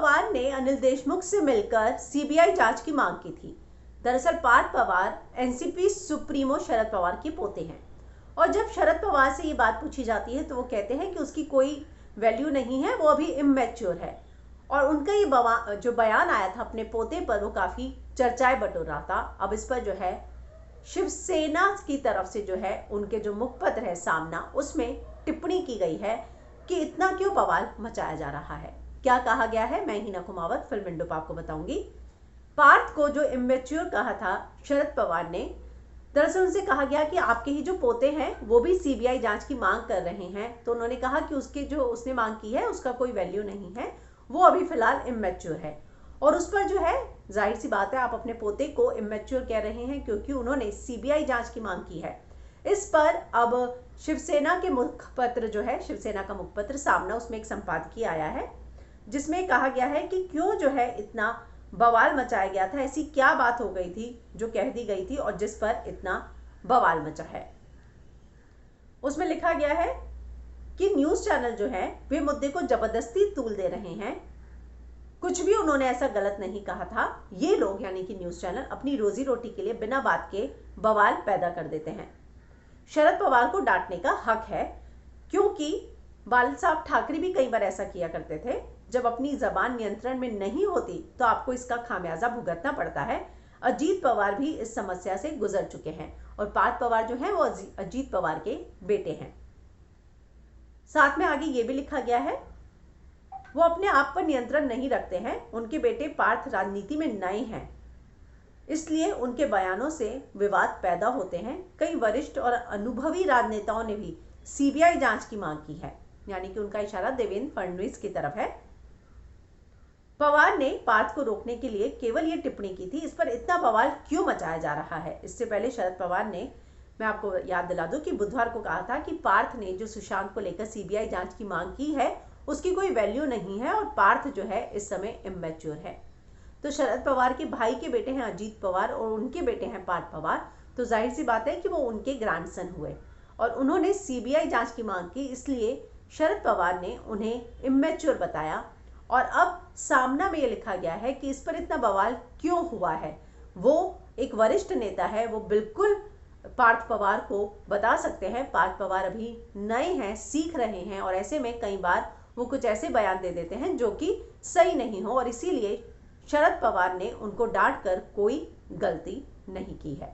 पवार ने अनिल देशमुख से मिलकर सीबीआई जांच की मांग की थी। दरअसल पार्थ पवार एनसीपी सुप्रीमो शरद पवार के पोते हैं और जब शरद पवार से ये बात पूछी जाती है तो वो कहते हैं कि उसकी कोई वैल्यू नहीं है, वो अभी इमैच्योर है। और उनका ये जो बयान आया था अपने पोते पर, वो काफ़ी चर्चाएं बटोर रहा था। अब इस पर जो है शिवसेना की तरफ से जो है उनके जो मुखपत्र है सामना, उसमें टिप्पणी की गई है कि इतना क्यों बवाल मचाया जा रहा है। क्या कहा गया है, मैं हिना कुमावत फिल्म विंडो पर आपको बताऊंगी। पार्थ को जो इमेच्योर कहा था शरद पवार ने, दरअसल उनसे कहा गया कि आपके ही जो पोते हैं वो भी सीबीआई जांच की मांग कर रहे हैं, तो उन्होंने कहा कि उसकी जो उसने मांग की है उसका कोई वैल्यू नहीं है, वो अभी फिलहाल इमेच्योर है। और उस पर जो है जाहिर सी बात है आप अपने पोते को इमेच्योर कह रहे हैं क्योंकि उन्होंने सीबीआई जांच की मांग की है। इस पर अब शिवसेना के मुखपत्र जो है, शिवसेना का मुखपत्र सामना, उसमें एक संपादकीय आया है जिसमें कहा गया है कि क्यों जो है इतना बवाल मचाया गया था, ऐसी क्या बात हो गई थी जो कह दी गई थी और जिस पर इतना बवाल मचा है। उसमें लिखा गया है कि न्यूज़ चैनल जो है वे मुद्दे को जबरदस्ती तूल दे रहे हैं, कुछ भी उन्होंने ऐसा गलत नहीं कहा था। ये लोग यानी कि न्यूज़ चैनल अपनी रोजी रोटी के लिए बिना बात के बवाल पैदा कर देते हैं। शरद पवार को डांटने का हक है क्योंकि बाल साहब ठाकरे भी कई बार ऐसा किया करते थे, जब अपनी जबान नियंत्रण में नहीं होती तो आपको इसका खामियाजा भुगतना पड़ता है। अजीत पवार भी इस समस्या से गुजर चुके हैं और पार्थ पवार जो है वो अजीत पवार के बेटे हैं। साथ में आगे ये भी लिखा गया है, वो अपने आप पर नियंत्रण नहीं रखते हैं, उनके बेटे पार्थ राजनीति में नए हैं, इसलिए उनके बयानों से विवाद पैदा होते हैं। कई वरिष्ठ और अनुभवी राजनेताओं ने भी सीबीआई जांच की मांग की है, यानी कि उनका इशारा देवेंद्र फडणवीस की तरफ है। पवार ने पार्थ को रोकने के लिए केवल ये टिप्पणी की थी, इस पर इतना बवाल क्यों मचाया जा रहा है। इससे पहले शरद पवार ने, मैं आपको याद दिला दूं कि बुधवार को कहा था कि पार्थ ने जो सुशांत को लेकर सीबीआई जांच की मांग की है उसकी कोई वैल्यू नहीं है और पार्थ जो है इस समय इमैच्योर है। तो शरद पवार के भाई के बेटे हैं अजीत पवार और उनके बेटे हैं पार्थ पवार, तो जाहिर सी बात है कि वो उनके ग्रैंडसन हुए और उन्होंने सीबीआई जांच की मांग की, इसलिए शरद पवार ने उन्हें इमैच्योर बताया। और अब सामना में ये लिखा गया है कि इस पर इतना बवाल क्यों हुआ है। वो एक वरिष्ठ नेता है, वो बिल्कुल पार्थ पवार को बता सकते हैं। पार्थ पवार अभी नए हैं, सीख रहे हैं और ऐसे में कई बार वो कुछ ऐसे बयान दे देते हैं जो कि सही नहीं हो और इसीलिए शरद पवार ने उनको डांट कर कोई गलती नहीं की है।